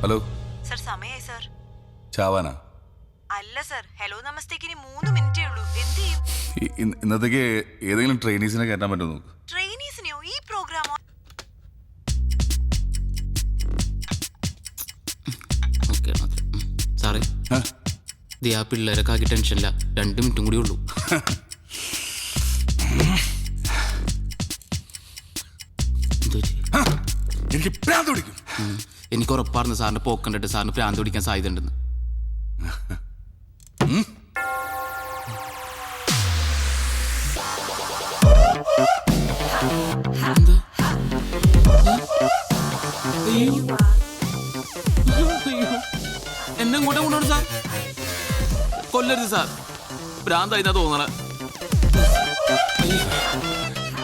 Hello sir, സമയായി sir. ചാവാനാ? അല്ല sir, hello നമസ്തേക്ക് ഇനി 3 മിനിറ്റേ ഉള്ളൂ. എന്ത് ചെയ്യും? ഇന്നത്തേക്ക് ഏതെങ്കിലും ട്രെയിനീസിനെ കയറ്റാൻ പറ്റുമോ നോക്ക്. ട്രെയിനീസിനെയോ? ഈ പ്രോഗ്രാമോ? സാറേ, ആ പിള്ളേരൊക്കെ ആക്കി ടെൻഷനില്ല. 2 മിനിറ്റും കൂടി ഉള്ളൂ. എനിക്ക് ഭ്രാന്ത് പിടിക്കും. എനിക്ക് ഉറപ്പായിരുന്നു സാറിന് പോക്കണ്ടിട്ട് സാറിന് ഭ്രാന്ത് പിടിക്കാൻ സാധ്യത ഉണ്ടെന്ന്. എന്നെ ഇങ്ങോട്ട് കൊണ്ടുപോകണം സാർ. കൊല്ലരുത് സാർ, ഭ്രാന്തായി തോന്നണ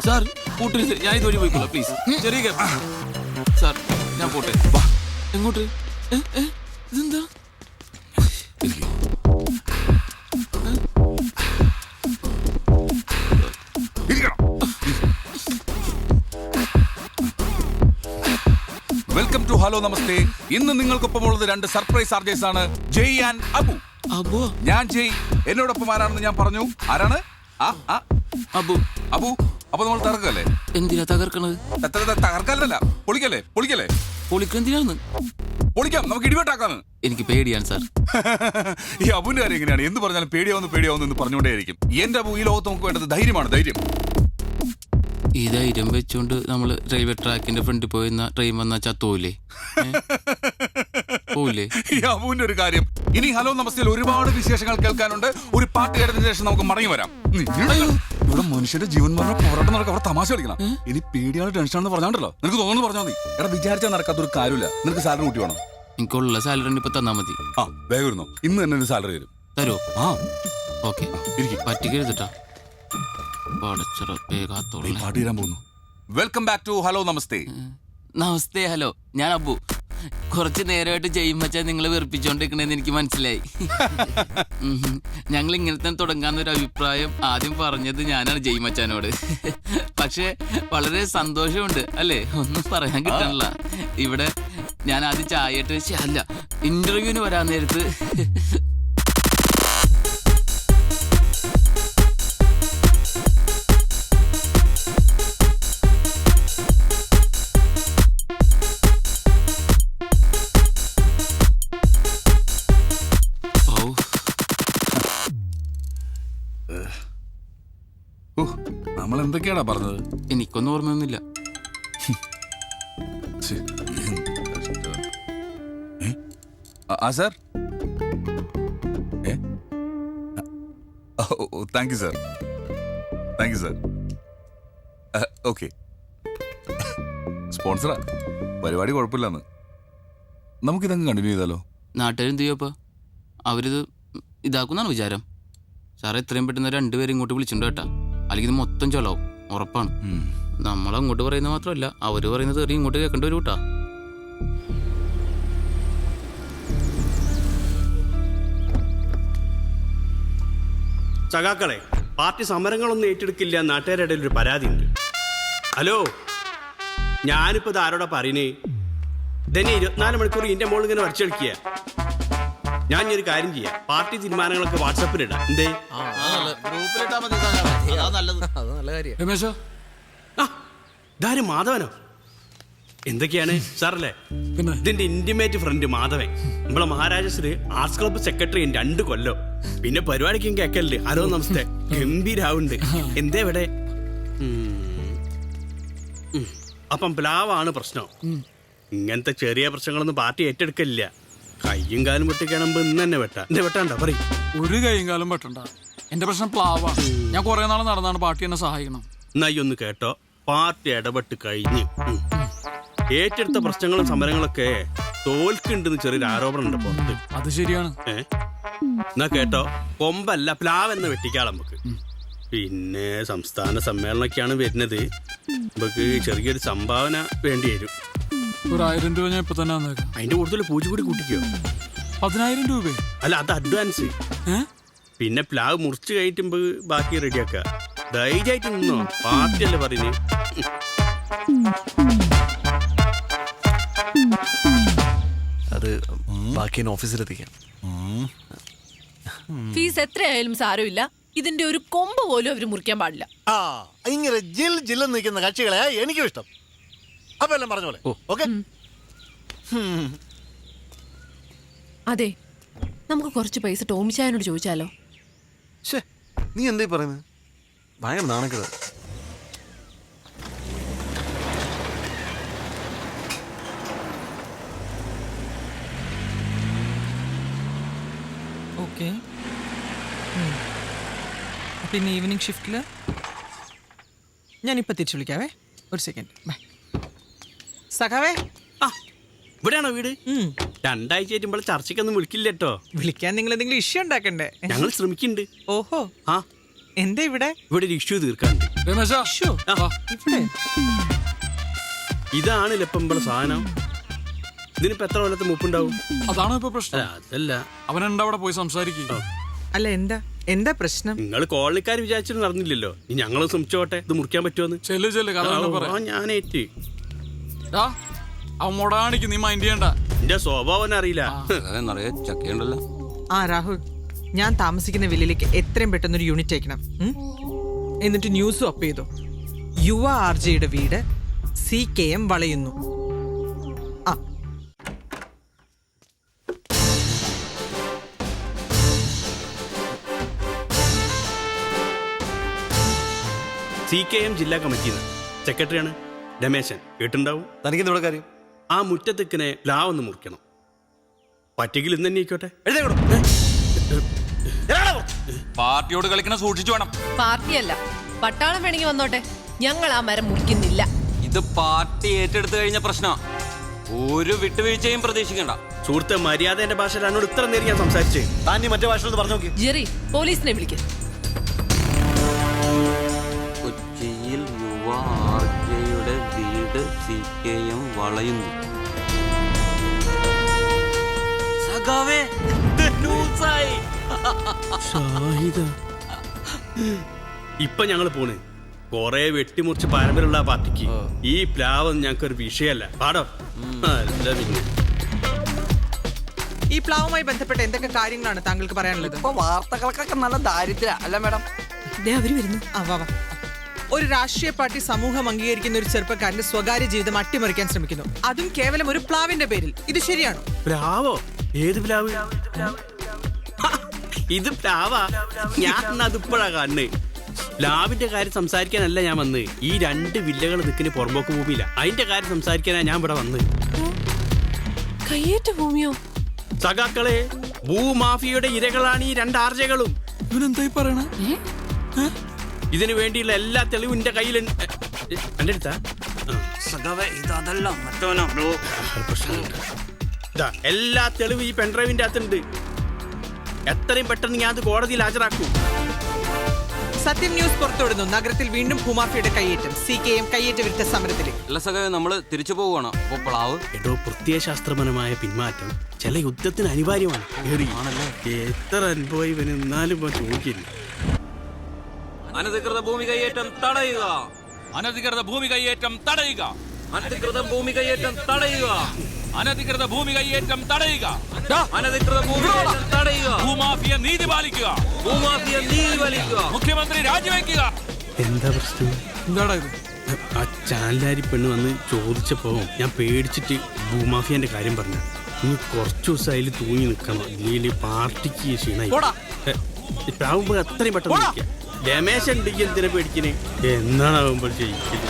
സാർ. കൂട്ടരുത്, ഞാൻ ഇതുവഴി പോയിക്കോളാം പ്ലീസ്. ചെറിയ സാർ, ഞാൻ പോട്ടെ. എങ്ങോട്ട്? ഇതെന്താ? വെൽക്കം ടു ഹലോ നമസ്തേ. ഇന്ന് നിങ്ങൾക്കൊപ്പമുള്ളത് 2 സർപ്രൈസ് ആർജേഴ്സ് ആണ്, ജയ് ആൻഡ് അബു. അബു? ഞാൻ ജയ്. എന്നോടൊപ്പം ആരാണെന്ന് ഞാൻ പറഞ്ഞു. ആരാണ്? അബു. അബു. അപ്പൊ നമ്മൾ തകർക്കല്ലേ? എന്തിനാ തകർക്കണത്? തകർക്കല്ല, പൊളിക്കല്ലേ? പൊളിക്കെന്തിനാന്ന്? പൊളിക്കാം, നമുക്ക് ഇടിവെട്ടാക്കാന്ന്. എനിക്ക് പേടിയാണ് സാർ. ഈ അബുവിന്റെ കാര്യം എങ്ങനെയാണ്? എന്ത് പറഞ്ഞാലും പേടിയാവുന്നു എന്ന് പറഞ്ഞുകൊണ്ടേയിരിക്കും. എന്റെ അബു, ഈ ലോകത്ത് നമുക്ക് വേണ്ടത് ധൈര്യമാണ്. ധൈര്യം. ഈ ധൈര്യം വെച്ചുകൊണ്ട് നമ്മൾ റെയിൽവേ ട്രാക്കിന്റെ ഫ്രണ്ടിൽ പോയിരുന്ന ട്രെയിൻ വന്നാൽ ചത്തോയില്ലേ? പോയില്ലേ? ഈ അബുവിന്റെ ഒരു കാര്യം. ഇനി ഹലോ നമസ്തേയിൽ ഒരുപാട് വിശേഷങ്ങൾ കേൾക്കാനുണ്ട്. ഒരു പാട്ട് കേട്ടതിന് ശേഷം നമുക്ക് മടങ്ങി വരാം. ഇവിടെ മനുഷ്യരുടെ ജീവൻ മരണ പോരാട്ടം നടക്കുക. അവിടെ തമാശ കളിക്കണം. ഇനി പേടിയാണ് ടെൻഷനാണെന്ന് പറഞ്ഞാണ്ടല്ലോ, നിനക്ക് തോന്നുന്നു പറഞ്ഞാൽ മതി. എടാ, വിചാരിച്ചാൽ നടക്കാത്തൊരു കാര്യമില്ല. നിനക്ക് സാലറി കൂട്ടി വേണം. എനിക്കുള്ള സാലറി ഇപ്പൊ തന്നാ മതി. വേഗം ഇരുന്നോ. ഇന്ന് തന്നെ ഒരു സാലറി തരും. തരുമോ? ഓക്കെ, ഇരിക്കും. പറ്റിക്കരുതട്ടാ. പാട്ട് തീരാൻ പോകുന്നു. വെൽക്കം ബാക്ക് ടു ഹലോ നമസ്തേ. നമസ്തേ. ഹലോ, ഞാൻ അബു. കുറച്ച് നേരമായിട്ട് ചെയ്യുമ്പച്ചാ നിങ്ങൾ വെറുപ്പിച്ചോണ്ടിരിക്കണേന്ന് എനിക്ക് മനസ്സിലായി. ഞങ്ങൾ ഇങ്ങനെ തന്നെ തുടങ്ങാന്നൊരു അഭിപ്രായം ആദ്യം പറഞ്ഞത് ഞാനാണ് ജയ്മച്ചാനോട്. പക്ഷെ വളരെ സന്തോഷമുണ്ട് അല്ലേ, ഒന്നും പറയാൻ കിട്ടണില്ല. ഇവിടെ ഞാൻ ആദ്യം ചായയിട്ട് അല്ല ഇന്റർവ്യൂവിന് വരാൻ നേരത്ത് നമ്മൾ എന്തൊക്കെയാടാ പറഞ്ഞത്? എനിക്കൊന്നും ഓർമ്മയൊന്നുമില്ല. Sir, thank you sir. Okay, സ്പോൺസറാ. പരിപാടി കുഴപ്പമില്ലെന്ന്. നമുക്കിതങ്ങ് കണ്ടിന്യൂ ചെയ്താലോ? നാട്ടുകാരെന്ത് ചെയ്യപ്പോ? അവരിത് ഇതാക്കുന്നാണ് വിചാരം. സാറേ, എത്രയും പെട്ടെന്ന് 2 പേരും ഇങ്ങോട്ട് വിളിച്ചിട്ടുണ്ട് കേട്ടാ. അല്ലെങ്കിൽ ഇത് മൊത്തം ചൊലാവും, ഉറപ്പാണ്. നമ്മളങ്ങോട്ട് പറയുന്നത് മാത്രമല്ല, അവര് പറയുന്നത് ഇങ്ങോട്ട് കേൾക്കേണ്ടി വരും കേട്ടാ. സഖാക്കളെ, പാർട്ടി സമരങ്ങളൊന്നും ഏറ്റെടുക്കില്ല നാട്ടുകാരുടെ ഇടയിൽ ഒരു പരാതിയുണ്ട്. ഹലോ, ഞാനിപ്പോ ഇത് ആരോടാ പറയുന്നേ? ഇതന്നെ 24 മണിക്കൂർ ഇതിന്റെ മോൾ ഇങ്ങനെ വരച്ചു കളിക്കുക. ഞാൻ ഒരു കാര്യം ചെയ്യാം, പാർട്ടി തീരുമാനങ്ങളൊക്കെ വാട്സാപ്പിലിടാം. എന്തേ? ഇതാരും മാധവനോ? എന്തൊക്കെയാണ് സാറല്ലേ? ഇതിന്റെ ഇന്റിമേറ്റ് ഫ്രണ്ട് മാധവൻ. നമ്മളെ മഹാരാജസിന് ആർട്സ് ക്ലബ്ബ് സെക്രട്ടറി 2 കൊല്ലം. പിന്നെ പരിപാടിക്കും കേക്കല്ലേ ഹലോ നമസ്തേ ഗംഭീരാവുണ്ട്. എന്തേ ഇവിടെ? അപ്പം പ്ലാവാണ് പ്രശ്നം. ഇങ്ങനത്തെ ചെറിയ പ്രശ്നങ്ങളൊന്നും പാർട്ടി ഏറ്റെടുക്കലില്ല. കയ്യും കാലും വെട്ടിക്കാണുമ്പോ ഇന്ന് തന്നെ വെട്ടാ. എന്റെ വെട്ടാണ്ട പറയും. ഒരു കയ്യും കാലും വെട്ടണ്ട. എന്റെ പ്രശ്നം പ്ലാവാണ്. ഞാൻ കുറെ നാൾ നടന്നാണ് പാർട്ടി എന്നെ സഹായിക്കണം. എന്നായി ഒന്ന് കേട്ടോ, പാർട്ടി ഇടപെട്ട് കഴിഞ്ഞ് ഏറ്റെടുത്ത പ്രശ്നങ്ങളും സമരങ്ങളൊക്കെ തോൽക്കുണ്ടെന്ന് ചെറിയൊരു ആരോപണം ഉണ്ട് പുറത്ത്. അത് ശരിയാണ്. എന്നാ കേട്ടോ, കൊമ്പല്ല പ്ലാവെന്ന് വെട്ടിക്കാളെ നമുക്ക്. പിന്നെ സംസ്ഥാന സമ്മേളനമൊക്കെയാണ് വരുന്നത്. നമുക്ക് ചെറിയൊരു സംഭാവന വേണ്ടി വരും. ഒരു 1000 രൂപ ഞാൻ ഇപ്പൊ തന്നെ വന്നേക്കാം. അതിന്റെ കൂടുതൽ പൂജ കൂടി കൂട്ടിക്കോ. 10,000 രൂപ? അല്ല, അത് അഡ്വാൻസ്. പിന്നെ പ്ലാവ് മുറിച്ച് കഴിഞ്ഞിട്ട് ബാക്കി റെഡിയാക്കുക. ധൈര്യമായിട്ട് നിന്നോ, പാർട്ടിയല്ലേ പറയുന്നത്. അത് ബാക്കി ഞാൻ ഓഫീസിലെത്തിക്കാം. ഫീസ് എത്രയായാലും സാരമില്ല, ഇതിന്റെ ഒരു കൊമ്പ് പോലും അവര് മുറിക്കാൻ പാടില്ല. ആ ഇങ്ങനെ ജില്ലെന്ന് നിൽക്കുന്ന കക്ഷികളെ എനിക്കും ഇഷ്ടം. അപ്പൊ എല്ലാം പറഞ്ഞ പോലെ ഓക്കെ. അതെ, നമുക്ക് കുറച്ച് പൈസ ടോമിച്ചായനോട് ചോദിച്ചാലോ? നീ എന്തായി പറയുന്നത്? ഭയങ്കര നാണക്കേട്. ഓക്കെ, പിന്നെ ഈവനിങ് ഷിഫ്റ്റിൽ ഞാനിപ്പോൾ തിരിച്ചു വിളിക്കാവേ. ഒരു സെക്കൻഡ്, ബൈ. സഖാവേ, ആ ഇവിടെയാണോ വീട്? രണ്ടാഴ്ച ആയിട്ടുമ്പോൾ ചർച്ചയ്ക്കൊന്നും വിളിക്കില്ല കേട്ടോ. വിളിക്കാൻ നിങ്ങൾ എന്തെങ്കിലും ഇഷ്യൂ ഉണ്ടാക്കണ്ടേ? ഞങ്ങൾ ശ്രമിക്കുന്നുണ്ട്. ഓഹോ, ആ എന്താ ഇവിടെ ഇവിടെ ഒരു ഇഷ്യൂ തീർക്കാണ്ട്. രമേശ, ഇഷ്യൂ? ഇവിടെ ഇതാണ് ഇപ്പം സാധനം. ഇതിനിപ്പോ എത്ര കൊല്ലത്തെ മൂപ്പുണ്ടാവും? അതാണോ ഇപ്പൊ പ്രശ്നം? അതല്ല, അവനെന്താ അവിടെ പോയി സംസാരിക്കുക? അല്ല, എന്താ പ്രശ്നം? നിങ്ങൾ കോളനിക്കാർ വിചാരിച്ചിട്ട് നടന്നില്ലല്ലോ. ഇനി ഞങ്ങൾ ശ്രമിച്ചോട്ടെ, ഇത് മുറിക്കാൻ പറ്റുമെന്ന്. ചെല്ല് കഥ തന്നെ പറ. ഞാനേറ്റ് അവൻ മൊടാണിക്ക് നീ മൈൻഡ് ചെയ്യണ്ട. എന്റെ സ്വഭാവം അറിയില്ല. ചക്കയുണ്ടല്ലോ. ആ രാഹുൽ, ഞാൻ താമസിക്കുന്ന വില്ലിലേക്ക് എത്രയും പെട്ടെന്നൊരു യൂണിറ്റ് അയക്കണം. എന്നിട്ട് ന്യൂസും അപ്പ് ചെയ്തു. യുവ ആർജയുടെ വീട് CKM വളയുന്നു. ആ CKM ജില്ലാ കമ്മിറ്റിന്ന് സെക്രട്ടറിയാണ് രമേശൻ. കേട്ടുണ്ടാവും. തനിക്കെന്താ ഇവിടെ കാര്യം? ആ മുറ്റത്തെക്കിനെ പ്ലാവൊന്ന് മുറിക്കണം. പറ്റെങ്കിൽ ഇന്ന് തന്നെ ആയിക്കോട്ടെ. പാർട്ടിയോട് കളിക്കണ സൂക്ഷിച്ചു വേണം. പാർട്ടിയല്ല, പട്ടാളം വേണമെങ്കിൽ വന്നോട്ടെ, ഞങ്ങൾ ആ മരം മുറിക്കുന്നില്ല. ഇത് പാർട്ടി ഏറ്റെടുത്തു കഴിഞ്ഞ പ്രശ്നം. ഒരു വിട്ടുവീഴ്ചയും പ്രതീക്ഷിക്കണ്ട. സുഹൃത്തെ, മര്യാദ എന്റെ ഭാഷയിൽ എന്നോട് ഇത്ര നേരം ഞാൻ സംസാരിച്ചേ. താൻ മറ്റേ ഭാഷയിൽ പറഞ്ഞു നോക്കി. ജെറി, പോലീസിനെ വിളിക്കും. കൊച്ചിയിൽ യുവ ആർജയുടെ വീട് CKM വളയുന്നു. സഖാവേ, ന്യൂസായി. ഇപ്പൊ ഞങ്ങള് പോണ്. കൊറേ വെട്ടിമുറിച്ച് പാരമ്പര്യമുള്ള പാർട്ടിക്ക് ഈ പ്ലാവ് ഞങ്ങൾക്കൊരു വിഷയമല്ല. പാടോ അല്ല പിന്നെ. ഈ പ്ലാവുമായി ബന്ധപ്പെട്ട എന്തൊക്കെ കാര്യങ്ങളാണ് താങ്കൾക്ക് പറയാനുള്ളത്? ഇപ്പൊ വാർത്തകൾക്കൊക്കെ നല്ല ദാരിദ്ര്യ അല്ല മാഡം? അവര് വരുന്നു. വാ. ഒരു രാഷ്ട്രീയ പാർട്ടി സമൂഹം അംഗീകരിക്കുന്ന ഒരു ചെറുപ്പക്കാരന്റെ സ്വകാര്യ ജീവിതം അട്ടിമറിക്കാൻ ശ്രമിക്കുന്നു, അതും കേവലം ഒരു പ്ലാവിന്റെ പേരിൽ. ഇത് ശരിയാണോ? പ്ലാവോ? ഏത് പ്ലാവ്? ഇത് പ്ലാവാ? ഞാൻ അതിപ്പോഴാ കാണുന്നേ. പ്ലാവിന്റെ കാര്യം സംസാരിക്കാനല്ല ഞാൻ വന്ന്. ഈ 2 വില്ലകൾ നിൽക്കുന്ന പുറമ്പോക്ക് ഭൂമിയില്ല, അതിന്റെ കാര്യം സംസാരിക്കാനാ ഞാൻ ഇവിടെ വന്ന്. കയ്യേറ്റ ഭൂമിയോ? സഖാക്കളെ, ഭൂമാഫിയയുടെ ഇരകളാണ് ഈ 2 ആർജകളും. ഇവനെന്തായി പറയണ? ഇതിനു വേണ്ടിയുള്ള എല്ലാ തെളിവും എന്റെ കയ്യിലുണ്ട്. എന്റെ അടുത്താ ഇതല്ല മറ്റോനോ. എല്ലാ തെളിവും ഈ പെൺഡ്രൈവിന്റെ അകത്തുണ്ട്. എത്രയും പെട്ടെന്ന് ഞാൻ അത് കോടതിയിൽ ഹാജരാക്കും. സത്യം ന്യൂസ് പുറത്തുവിടുന്നു. നഗരത്തിൽ വീണ്ടും ഭൂമാഫിയുടെ കയ്യേറ്റം. CKM കയ്യേറ്റ വിരുദ്ധ സമരത്തിലേക്ക്. അല്ല സഖാവേ, നമ്മള് തിരിച്ചു പോവുകയാണ്. അപ്പൊ പ്ലാവ് എടോ, പ്രത്യയശാസ്ത്രപരമായ പിന്മാറ്റം ചില യുദ്ധത്തിന് അനിവാര്യമാണ്. എത്ര അനുഭവം ഇവന്, എന്നാലും ചോദിക്കില്ല. അനധികൃത ഭൂമി കയ്യേറ്റം തടയുക. അനധികൃത ഭൂമി കയ്യേറ്റം തടയുക. അനധികൃത ഭൂമി കയ്യേറ്റം തടയുക. അനധികൃത ഭൂമി കയ്യേറ്റം തടയുക. അനധികൃത ഭൂമി കയ്യേറ്റം തടയുക. ഭൂമാഫിയ നീതി പാലിക്കുക. ഭൂമാഫിയ നീതി വലിക്കുക. മുഖ്യമന്ത്രി രാജിവെക്കുക. എന്താ പ്രശ്നം? എന്താടാ ഇത്? ആ ചാനലാരി പെണ്ണ് വന്ന് ചോദിച്ചപ്പോ ഞാൻ പേടിച്ചിട്ട് ഭൂമാഫിയന്റെ കാര്യം പറഞ്ഞു. ഇനി കുറച്ചു ദിവസം അതിൽ തൂങ്ങി നിൽക്കണം, ഇല്ലെങ്കിൽ പാർട്ടിക്ക് ക്ഷീണായി. ഇതാവുമ്പോ അത്രയും പെട്ടെന്ന് രമേശൻ ഉണ്ടെങ്കിൽ എന്തിനെ പേടിക്കണേ? എന്നാണാവുമ്പോൾ ചെയ്യിക്കില്ല.